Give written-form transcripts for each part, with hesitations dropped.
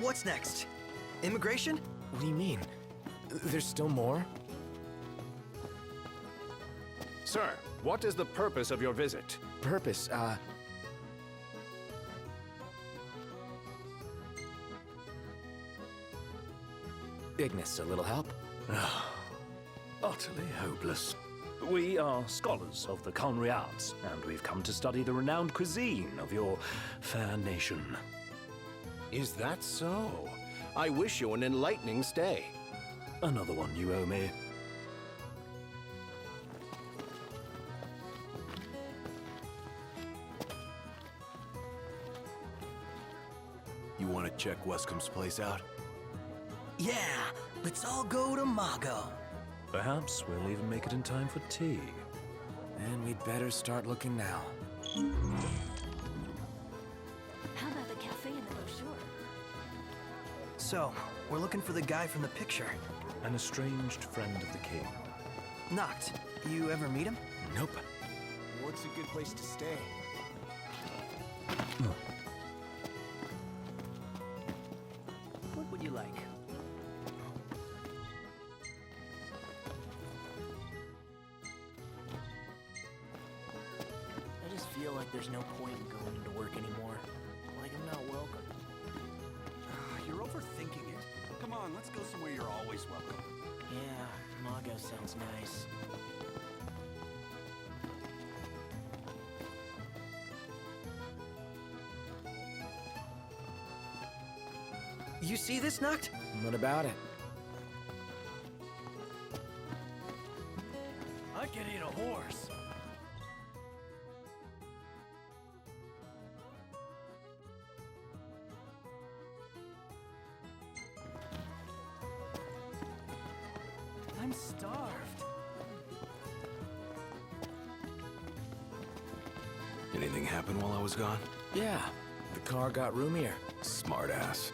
What's next? Immigration? What do you mean? There's still more? Sir, what is the purpose of your visit? Purpose, Ignis, a little help? Utterly hopeless. We are scholars of the culinary arts, and we've come to study the renowned cuisine of your fair nation. Is that so? I wish you an enlightening stay. Another one you owe me. You want to check Westcomb's place out? Yeah, let's all go to Mago. Perhaps we'll even make it in time for tea. And we'd better start looking now. How about the cafe in the brochure? So, we're looking for the guy from the picture. An estranged friend of the king. Noct, you ever meet him? Nope. What's a good place to stay? What would you like? I just feel like there's no point in going into work anymore. Like I'm not welcome. You're overthinking it. Come on, let's go somewhere you're always welcome. Yeah, Mago sounds nice. You see this, Noct? What about it? I could eat a horse. I'm starved. Anything happen while I was gone? Yeah, the car got roomier. Smartass.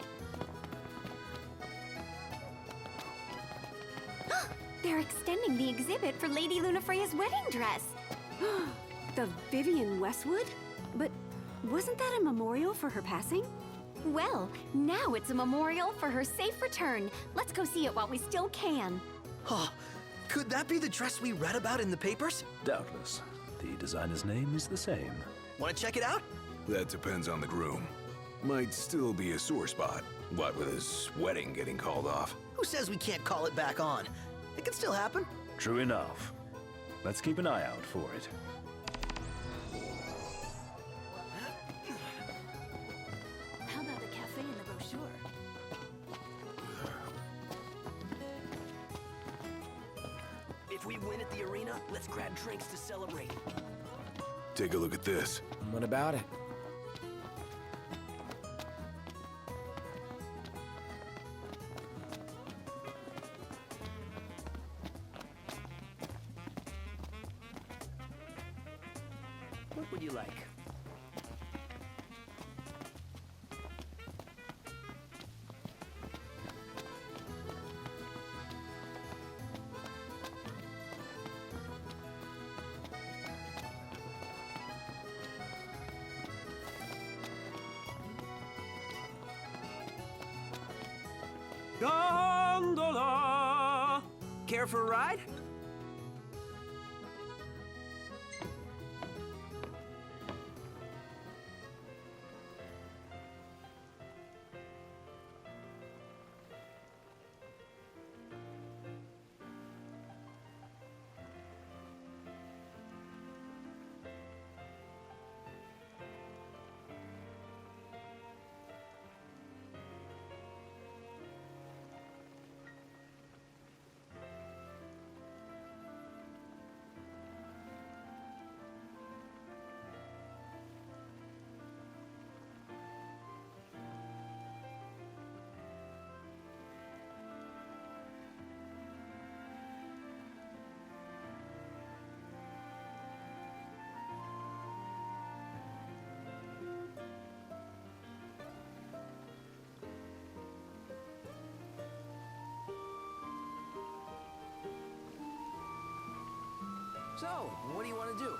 They're extending the exhibit for Lady Lunafreya's wedding dress. The Vivian Westwood? But wasn't that a memorial for her passing? Well, now it's a memorial for her safe return. Let's go see it while we still can. Oh, could that be the dress we read about in the papers? Doubtless. The designer's name is the same. Want to check it out? That depends on the groom. Might still be a sore spot. What with his wedding getting called off? Who says we can't call it back on? It can still happen. True enough. Let's keep an eye out for it. How about the cafe in the brochure? If we win at the arena, let's grab drinks to celebrate. Take a look at this. What about it? What would you like? Gondola! Care for a ride? So, what do you want to do?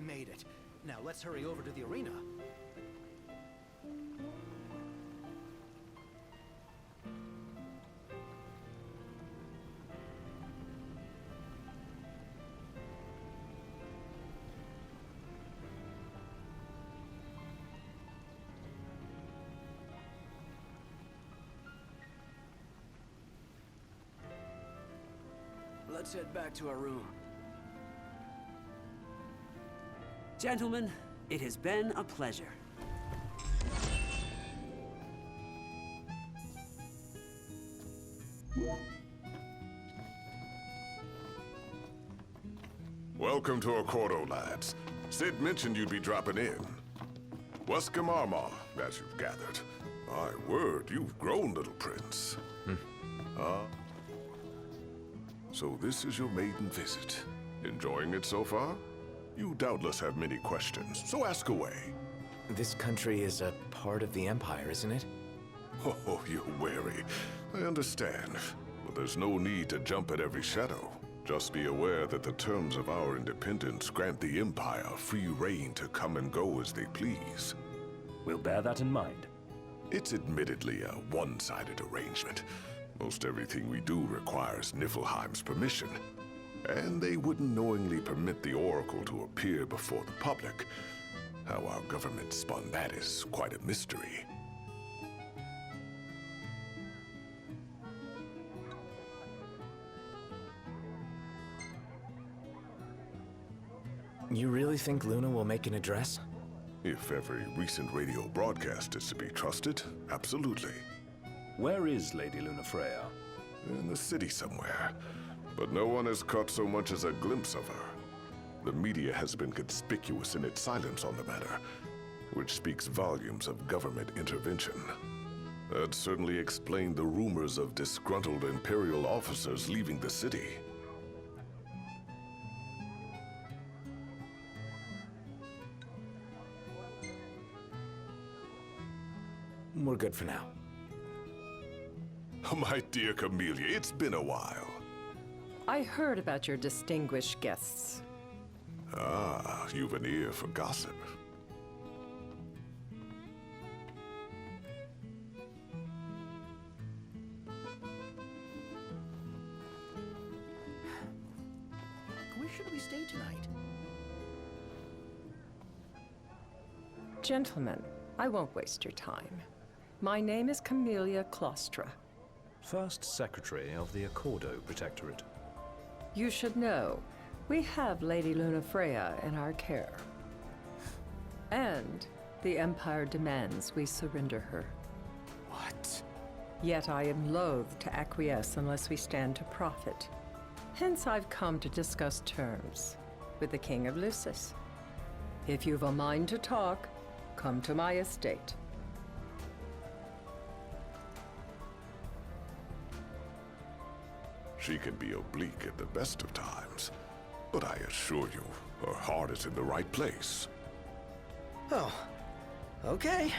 We made it. Now let's hurry over to the arena. Let's head back to our room. Gentlemen, it has been a pleasure. Welcome to Accordo, lads. Sid mentioned you'd be dropping in. Wesker Marmar, as you've gathered. My word, you've grown, little prince. Huh? So this is your maiden visit. Enjoying it so far? You doubtless have many questions, so ask away. This country is a part of the Empire, isn't it? Oh, you're wary. I understand. But there's no need to jump at every shadow. Just be aware that the terms of our independence grant the Empire free reign to come and go as they please. We'll bear that in mind. It's admittedly a one-sided arrangement. Most everything we do requires Niflheim's permission. And they wouldn't knowingly permit the Oracle to appear before the public. How our government spun that is quite a mystery. You really think Luna will make an address? If every recent radio broadcast is to be trusted, absolutely. Where is Lady Lunafreya? In the city somewhere. But no one has caught so much as a glimpse of her. The media has been conspicuous in its silence on the matter, which speaks volumes of government intervention. That certainly explained the rumors of disgruntled Imperial officers leaving the city. We're good for now. My dear Camellia, it's been a while. I heard about your distinguished guests. Ah, you've an ear for gossip. Where should we stay tonight? Gentlemen, I won't waste your time. My name is Camellia Claustra. First Secretary of the Accordo Protectorate. You should know, we have Lady Lunafreya in our care. And the Empire demands we surrender her. What? Yet I am loath to acquiesce unless we stand to profit. Hence I've come to discuss terms with the King of Lucis. If you've a mind to talk, come to my estate. She can be oblique at the best of times, but I assure you, her heart is in the right place. Oh, okay.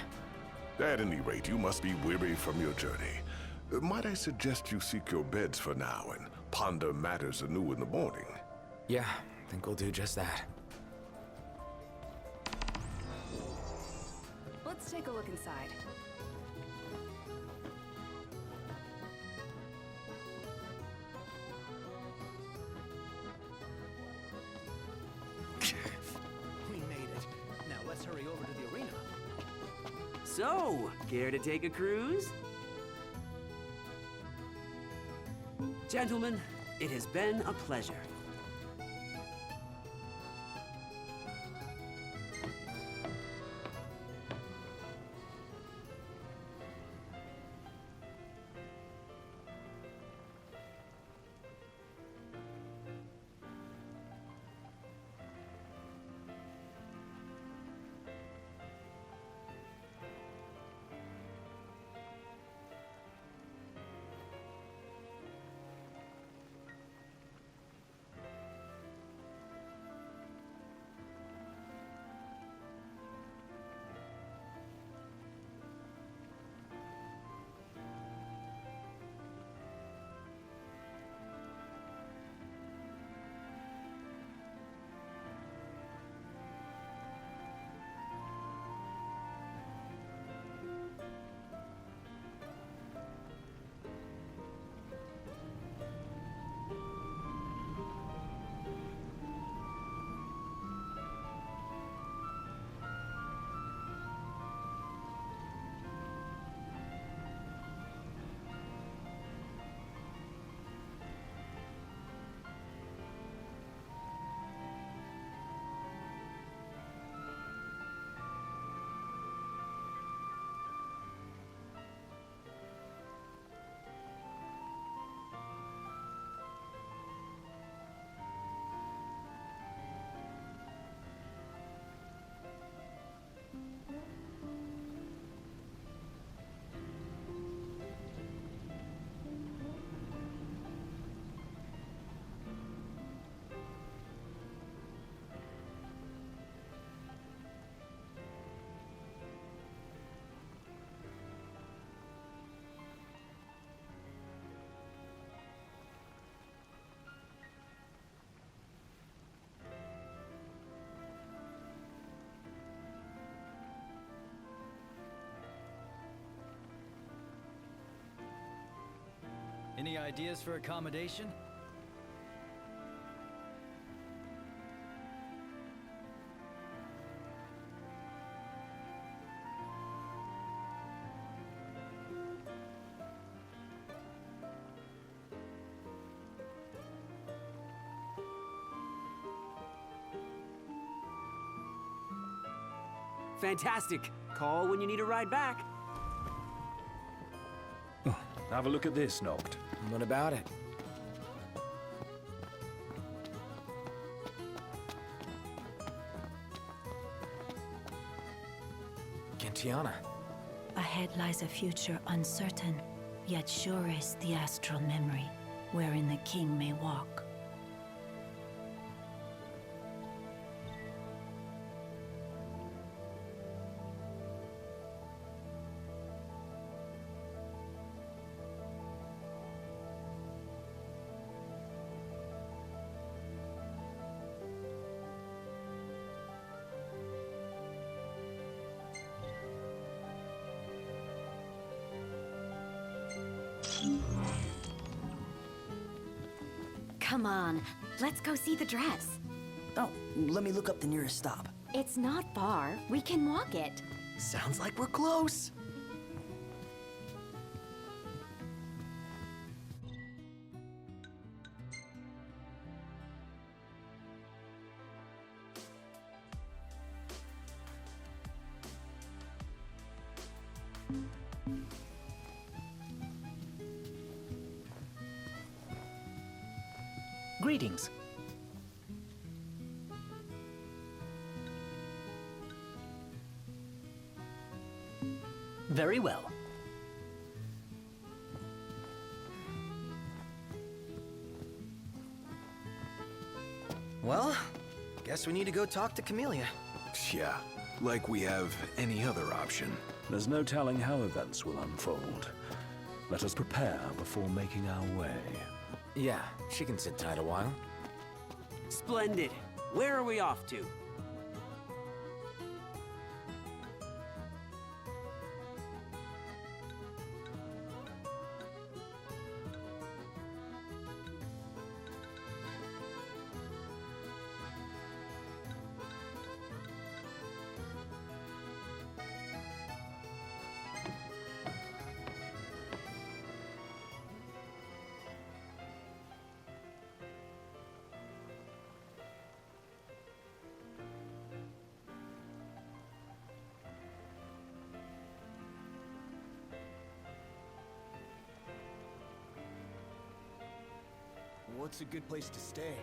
At any rate, you must be weary from your journey. Might I suggest you seek your beds for now and ponder matters anew in the morning? Yeah, I think we'll do just that. Let's take a look inside. We made it. Now let's hurry over to the arena. So, care to take a cruise? Gentlemen, it has been a pleasure. Any ideas for accommodation? Fantastic. Call when you need a ride back. Have a look at this, Noct. What about it? Gentiana. Ahead lies a future uncertain, yet sure is the astral memory, wherein the king may walk. Come on, let's go see the dress. Oh, let me look up the nearest stop. It's not far. We can walk it. Sounds like we're close. Greetings. Very well. Well, guess we need to go talk to Camellia. Yeah, like we have any other option. There's no telling how events will unfold. Let us prepare before making our way. Yeah, she can sit tight a while. Splendid. Where are we off to? What's a good place to stay?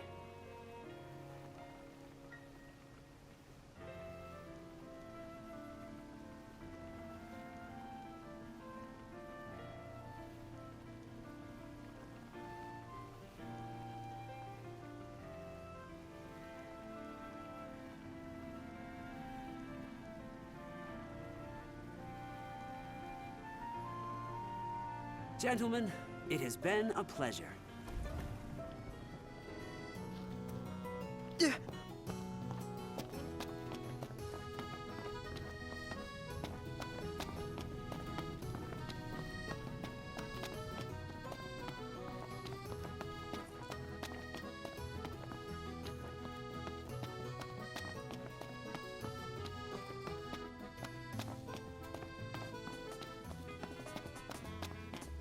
Gentlemen, it has been a pleasure.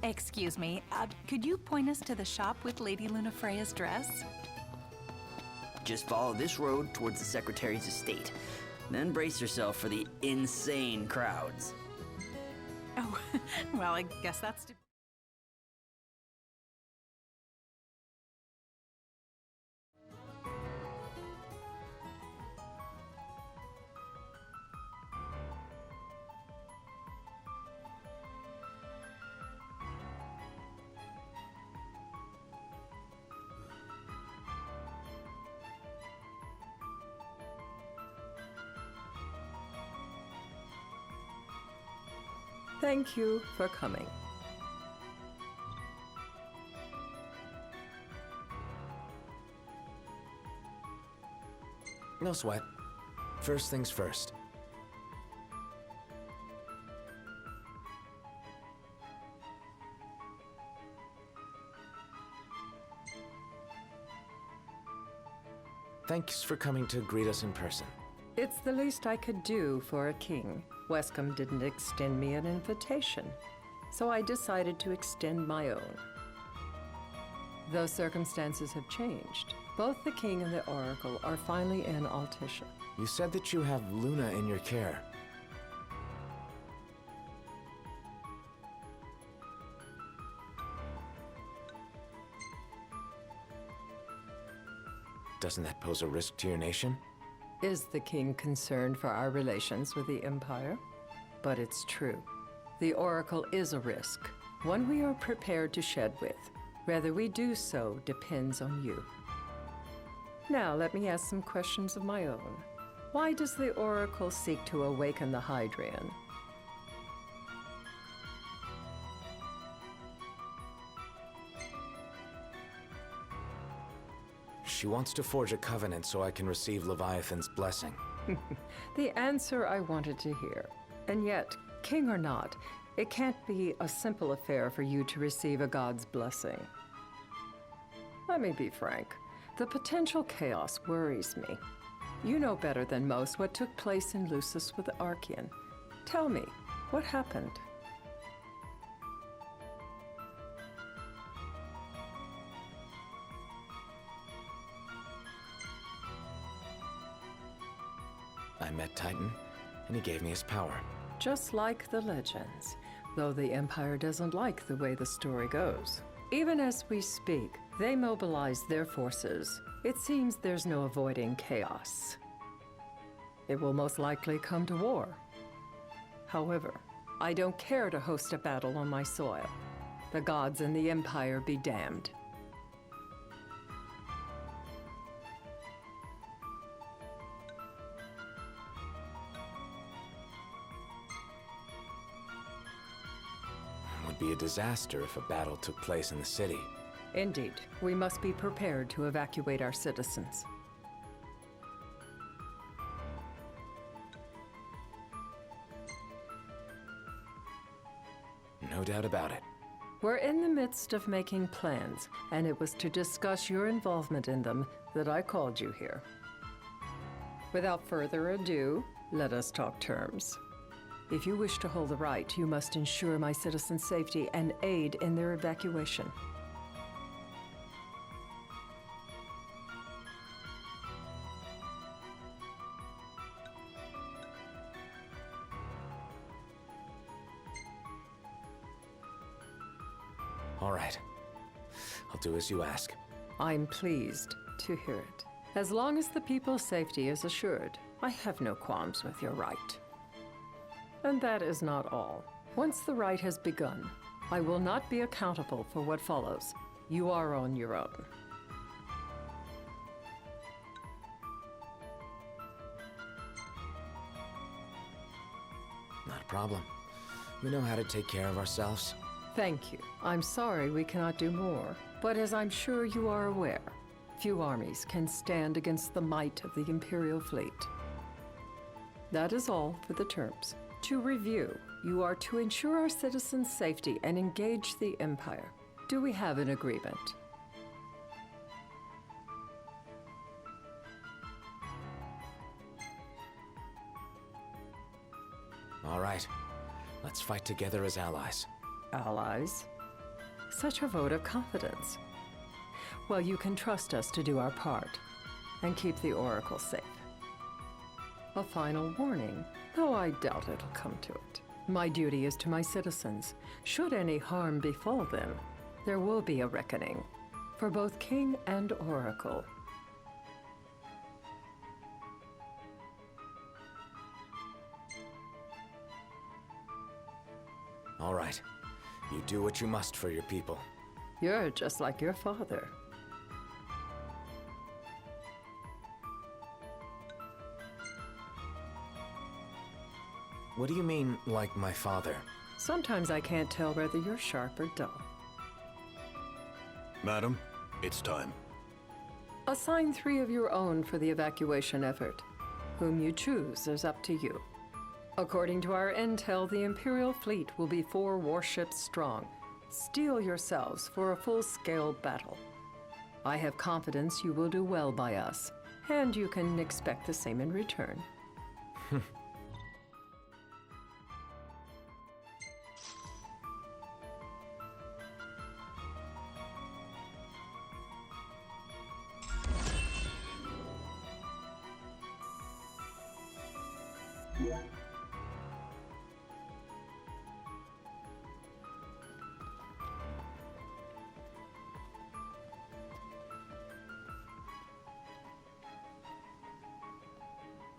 Excuse me, could you point us to the shop with Lady Lunafreya's dress? Just follow this road towards the Secretary's estate. Then brace yourself for the insane crowds. Oh, well, I guess that's... Thank you for coming. No sweat. First things first. Thanks for coming to greet us in person. It's the least I could do for a king. Wescom didn't extend me an invitation, so I decided to extend my own. Though circumstances have changed, both the king and the oracle are finally in Altissia. You said that you have Luna in your care. Doesn't that pose a risk to your nation? Is the king concerned for our relations with the Empire? But it's true. The Oracle is a risk, one we are prepared to shed with. Whether we do so depends on you. Now, let me ask some questions of my own. Why does the Oracle seek to awaken the Hydrian? She wants to forge a covenant so I can receive Leviathan's blessing. The answer I wanted to hear. And yet, king or not, it can't be a simple affair for you to receive a god's blessing. Let me be frank. The potential chaos worries me. You know better than most what took place in Lucis with the Archean. Tell me, what happened? I met Titan, and he gave me his power. Just like the legends, though the Empire doesn't like the way the story goes. Even as we speak, they mobilize their forces. It seems there's no avoiding chaos. It will most likely come to war. However, I don't care to host a battle on my soil. The gods and the Empire be damned. Would be a disaster if a battle took place in the city. Indeed, we must be prepared to evacuate our citizens. No doubt about it. We're in the midst of making plans, and it was to discuss your involvement in them that I called you here. Without further ado, let us talk terms. If you wish to hold the right, you must ensure my citizens' safety and aid in their evacuation. All right. I'll do as you ask. I'm pleased to hear it. As long as the people's safety is assured, I have no qualms with your right. And that is not all. Once the rite has begun, I will not be accountable for what follows. You are on your own. Not a problem. We know how to take care of ourselves. Thank you. I'm sorry we cannot do more, but as I'm sure you are aware, few armies can stand against the might of the Imperial fleet. That is all for the terms. To review, you are to ensure our citizens' safety and engage the Empire. Do we have an agreement? All right. Let's fight together as allies. Allies? Such a vote of confidence. Well, you can trust us to do our part and keep the Oracle safe. A final warning, though I doubt it'll come to it. My duty is to my citizens. Should any harm befall them, there will be a reckoning for both King and Oracle. All right. You do what you must for your people. You're just like your father. What do you mean, like my father? Sometimes I can't tell whether you're sharp or dull. Madam, it's time. Assign 3 of your own for the evacuation effort. Whom you choose is up to you. According to our intel, the Imperial fleet will be 4 warships strong. Steel yourselves for a full-scale battle. I have confidence you will do well by us, And you can expect the same in return.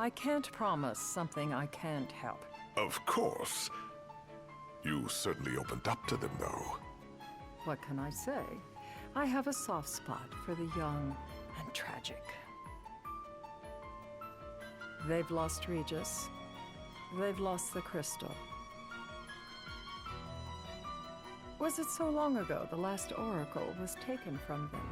I can't promise something I can't help. Of course. You certainly opened up to them, though. What can I say? I have a soft spot for the young and tragic. They've lost Regis. They've lost the crystal. Was it so long ago the last oracle was taken from them?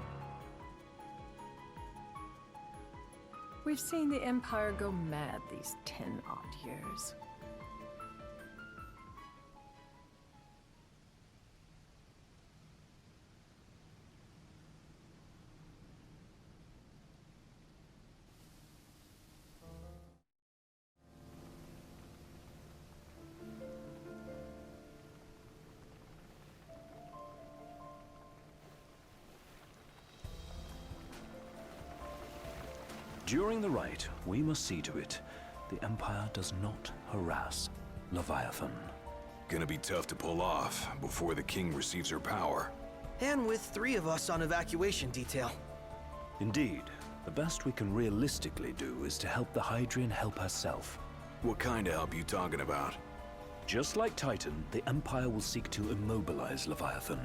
We've seen the Empire go mad these 10-odd years. During the rite, we must see to it the Empire does not harass Leviathan. Gonna be tough to pull off before the king receives her power. And with 3 of us on evacuation detail. Indeed, the best we can realistically do is to help the Hydrian help herself. What kind of help you talking about? Just like Titan, the Empire will seek to immobilize Leviathan.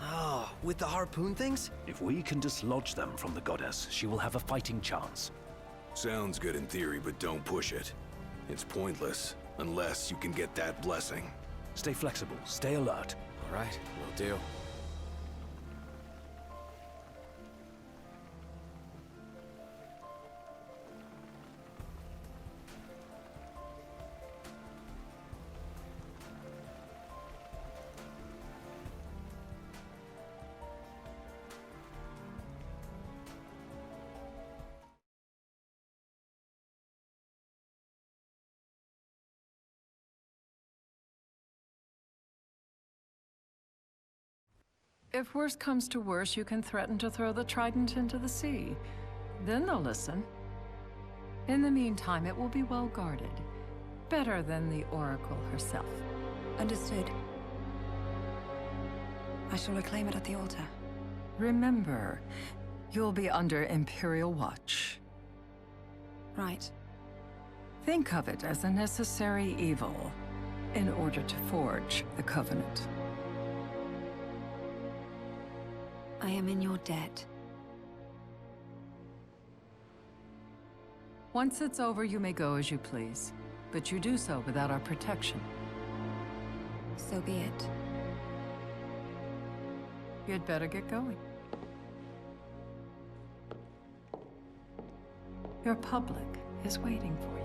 Ah, with the harpoon things? If we can dislodge them from the goddess, she will have a fighting chance. Sounds good in theory, but don't push it. It's pointless, unless you can get that blessing. Stay flexible, stay alert. All right, will do. If worse comes to worse, you can threaten to throw the trident into the sea. Then they'll listen. In the meantime, it will be well guarded. Better than the Oracle herself. Understood. I shall reclaim it at the altar. Remember, you'll be under Imperial watch. Right. Think of it as a necessary evil in order to forge the Covenant. I am in your debt. Once it's over, you may go as you please. But you do so without our protection. So be it. You'd better get going. Your public is waiting for you.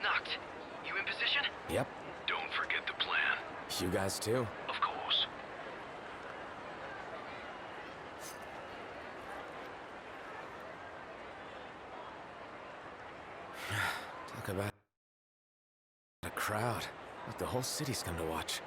Noct, you in position? Yep. Don't forget the plan. You guys too. Of course. Talk about a crowd. Like the whole city's come to watch.